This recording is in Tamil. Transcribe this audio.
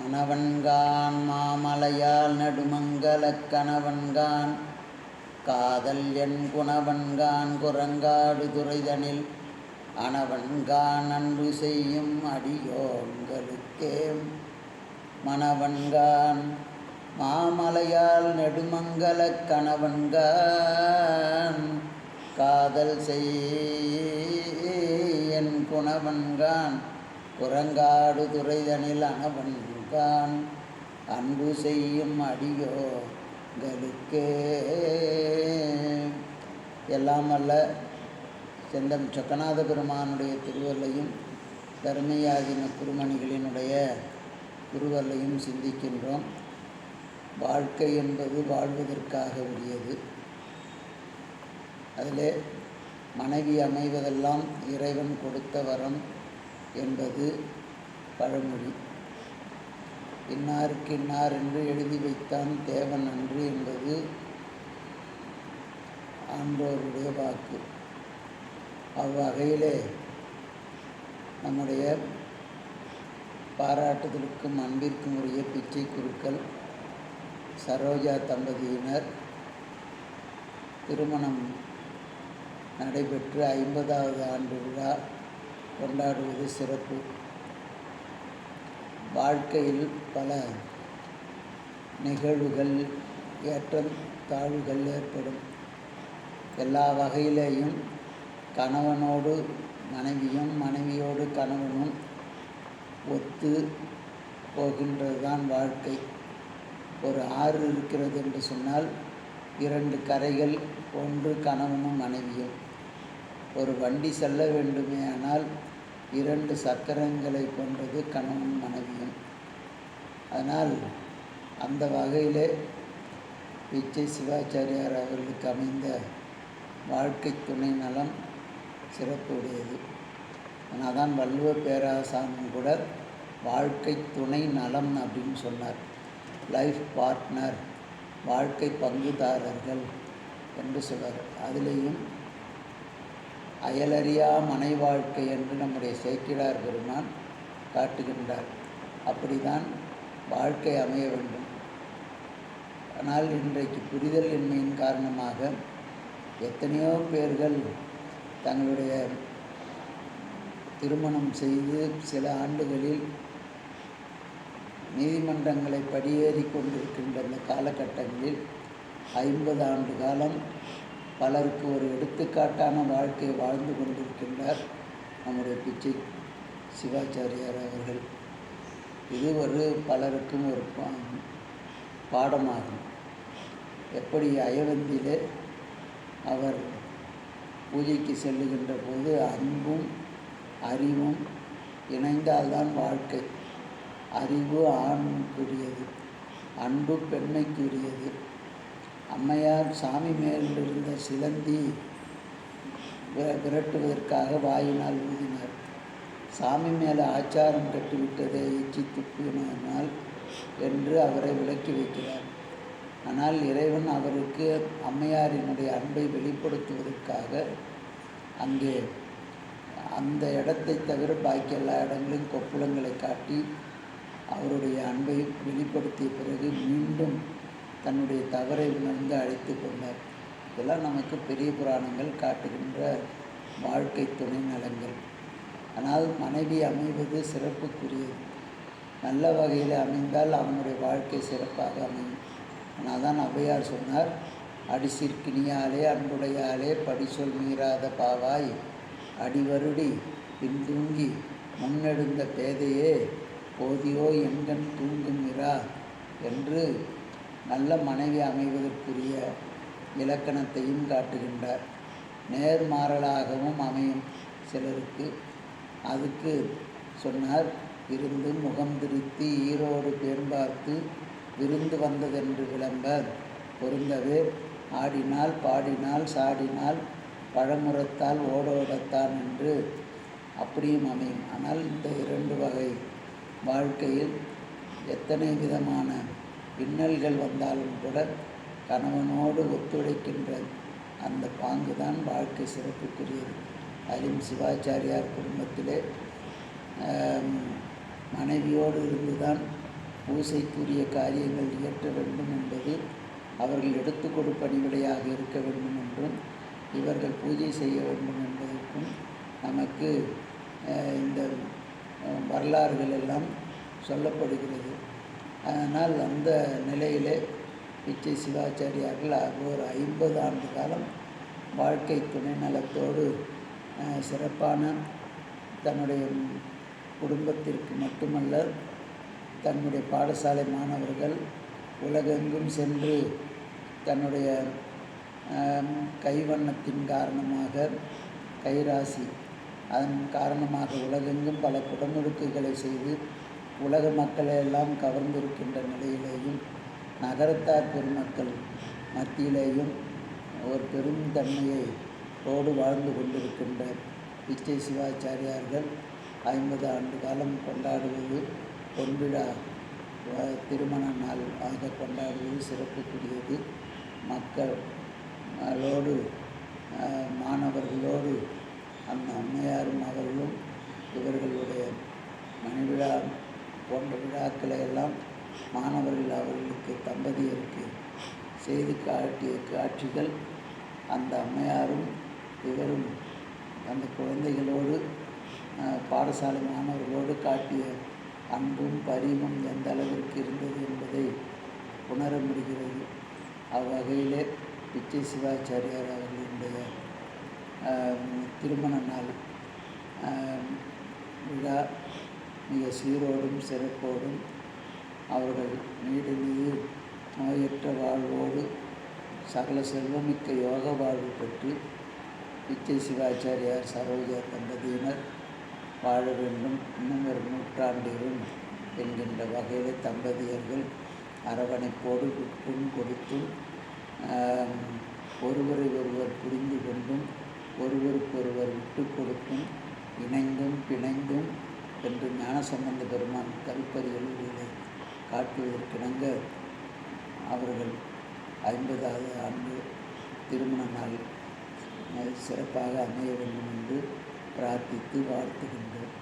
மணவன்கான் மாமலையால் நடுமங்கலக் கணவன்கான் காதல் என் குணவன்கான் குரங்காடு துறைதனில் அணவன்கான் அன்பு செய்யும் அடியோங்களுக்கே. மணவன்கான் மாமலையால் நெடுமங்கலக் கணவன்கான் காதல் செய் என் குணவன்கான் குரங்காடு துறைதனில் அணவன்கான் அன்பு செய்யும் அடியோங்களுக்கே. எல்லாம் அல்ல செந்தம் சொக்கநாத பெருமானுடைய திருவருளையும் தர்மயாதின குருமணிகளினுடைய திருவருளையும் சிந்திக்கின்றோம். வாழ்க்கை என்பது வாழ்வதற்காக உரியது. அதிலே மனைவி அமைவதெல்லாம் இறைவன் கொடுத்த வரம் என்பது பழமொழி. இன்னாருக்கு இன்னார் என்று எழுதி வைத்தான் தேவன் அன்று என்பது ஆன்றோருடைய வாக்கு. அவ்வகையிலே நம்முடைய பாராட்டுதலுக்கும் அன்பிற்கும் உரிய பிச்சை குருக்கள் சரோஜா தம்பதியினர் திருமணம் நடைபெற்று 50வது ஆண்டு விழா கொண்டாடுவது சிறப்பு. வாழ்க்கையில் பல நிகழ்வுகள் ஏற்றம் தாழ்வுகள் ஏற்படும். எல்லா வகையிலேயும் கணவனோடு மனைவியும் மனைவியோடு கணவனும் ஒத்து போகின்றது தான் வாழ்க்கை. ஒரு ஆறு இருக்கிறது என்று சொன்னால் 2 கரைகள், ஒன்று கணவனும் மனைவியும். ஒரு வண்டி செல்ல வேண்டுமே ஆனால் 2 சக்கரங்களை கொண்டது கணவன் மனைவியும். அதனால் அந்த வகையிலே பிச்சை சிவாச்சாரியார் அவர்களுக்கு அமைந்த வாழ்க்கை துணை நலம் சிறப்பு உடையது. ஆனால் தான் வள்ளுவ பேராசாமி கூட வாழ்க்கை துணை நலம் அப்படின்னு சொன்னார். லைஃப் பார்ட்னர், வாழ்க்கை பங்குதாரர்கள் என்று சொல்வார். அதிலேயும் அயலறியா மனை வாழ்க்கை என்று நம்முடைய சேக்கிழார் பெருமான் காட்டுகின்றார். அப்படிதான் வாழ்க்கை அமைய வேண்டும். ஆனால் இன்றைக்கு புரிதல் இன்மையின் காரணமாக எத்தனையோ பேர்கள் தங்களுடைய திருமணம் செய்து சில ஆண்டுகளில் நீதிமன்றங்களை படியேறி கொண்டிருக்கின்ற அந்த காலகட்டங்களில் 50 ஆண்டு காலம் பலருக்கு ஒரு எடுத்துக்காட்டான வாழ்க்கையை வாழ்ந்து கொண்டிருக்கின்றார் நம்முடைய பிச்சை சிவாச்சாரியார் அவர்கள். இது ஒரு பலருக்கும் ஒரு பாடமாகும். எப்படி அயவந்தியிலே அவர் பூஜைக்கு செல்லுகின்ற போது அன்பும் அறிவும் இணைந்தால்தான் வாழ்க்கை. அறிவு ஆணுக்குரியது, அன்பு பெண்மைக்குரியது. அம்மையார் சாமி மேலிருந்த சிலந்தி விரட்டுவதற்காக வாயினால் ஊதினார். சாமி மேலே ஆச்சாரம் கட்டிவிட்டதே எச்சி துப்பினால் என்று அவரை விலக்கி வைக்கிறார். ஆனால் இறைவன் அவருக்கு அம்மையாரினுடைய அன்பை வெளிப்படுத்துவதற்காக அங்கே அந்த இடத்தை தவிர பாக்கி எல்லா இடங்களிலும் கொப்புளங்களை காட்டி அவருடைய அன்பை வெளிப்படுத்திய பிறகு மீண்டும் தன்னுடைய தவறை உணர்ந்து அழைத்து கொண்டார். இதெல்லாம் நமக்கு பெரிய புராணங்கள் காட்டுகின்ற வாழ்க்கை துணை நலங்கள். ஆனால் மனைவி அமைவது சிறப்புக்குரியது. நல்ல வகையில் அமைந்தால் அவனுடைய வாழ்க்கை சிறப்பாக அமையும். ஆனால் தான் ஔவையார் சொன்னார், அடிசிற்கினியாலே அன்புடையாலே படிசொல் மீறாத பாவாய் அடிவருடி பின்தூங்கி முன்னெடுந்த பேதையே போதியோ எண்கண் தூங்கும் இரா என்று நல்ல மனைவி அமைவதற்குரிய இலக்கணத்தையும் காட்டுகின்றார். நேர்மாறலாகவும் அமையும் சிலருக்கு. அதுக்கு சொன்னார், இருந்து முகம் திருத்தி ஈரோடு பேர்பார்த்து விருந்து வந்ததென்று விளம்ப பொருந்தவே ஆடினால் பாடினால் சாடினால் பழமுறத்தால் ஓடோடத்தான் என்று அப்படியும் அமையும். ஆனால் இந்த 2 வகை வாழ்க்கையில் எத்தனை விதமான பின்னல்கள் வந்தாலும் கூட கணவனோடு ஒத்துழைக்கின்ற அந்த பாங்கு தான் வாழ்க்கை சிறப்புக்குரியது. அதிலும் சிவாச்சாரியார் குடும்பத்திலே மனைவியோடு இருந்துதான் பூசைக்குரிய காரியங்கள் இயற்ற வேண்டும் என்பது அவர்கள் எடுத்துக்கொடு பணிவிடையாக இருக்க வேண்டும் என்றும் இவர்கள் பூஜை செய்ய வேண்டும் என்பதற்கும் நமக்கு இந்த வரலாறுகள் எல்லாம் சொல்லப்படுகிறது. அதனால் அந்த நிலையிலே பிச்சை சிவாச்சாரியார்கள் ஒரு 50 ஆண்டு காலம் வாழ்க்கை துணை நலத்தோடு சிறப்பான தன்னுடைய குடும்பத்திற்கு மட்டுமல்ல, தன்னுடைய பாடசாலை மாணவர்கள் உலகெங்கும் சென்று தன்னுடைய கைவண்ணத்தின் காரணமாக, கைராசி அதன் காரணமாக உலகெங்கும் பல குடமுழுக்குகளை செய்து உலக மக்களை எல்லாம் கவர்ந்திருக்கின்ற நிலையிலேயும் நகரத்தார் பெருமக்கள் மத்தியிலேயும் ஒரு பெரும் தன்மையோடு வாழ்ந்து கொண்டிருக்கின்ற பிச்சை சிவாச்சாரியார்கள் 50 ஆண்டு காலம் கொண்டாடுவது பொன்விழா திருமண நாள் ஆக கொண்டாடுவது சிறப்புக்குரியது. மக்களோடு மாணவர்களோடு அந்த அம்மையாரும் அவர்களும் இவர்களுடைய மணிவிழா போன்ற விழாக்களை எல்லாம் மாணவர்கள் அவர்களுக்கு தம்பதியருக்கு செய்து காட்டிய காட்சிகள் அந்த அம்மையாரும் இவரும் அந்த குழந்தைகளோடு பாடசாலை மாணவர்களோடு காட்டிய அன்பும் பரிவும் எந்த அளவிற்கு இருந்தது என்பதை உணர முடிகிறது. அவ்வகையிலே பிச்சை சிவாச்சாரியார் அவர்களுடைய திருமண நாள் விழா மிக சீரோடும் சிறப்போடும் அவர்கள் நீடு நோயற்ற வாழ்வோடு சகல செல்வமிக்க யோக வாழ்வு பெற்று பிச்சை சிவாச்சாரியார் சரோஜா தம்பதியினர் வாழ வேண்டும், இன்னும் ஒரு நூற்றாண்டிலும் என்கின்ற வகையில் தம்பதியர்கள் அரவணைப்போடு விட்டும் கொடுத்தும் ஒருவரை ஒருவர் புரிந்து கொண்டும் ஒருவருக்கொருவர் விட்டு கொடுத்தும் இணைந்தும் பிணைந்தும் என்று ஞானசம்பந்த பெருமான் கல்பறிகளிலே காட்டுவதற்கிணங்க அவர்கள் 50வது ஆண்டு திருமண நாள் சிறப்பாக அமைய வேண்டும் என்று பிரார்த்தித்து வாழ்த்துகின்றோம்.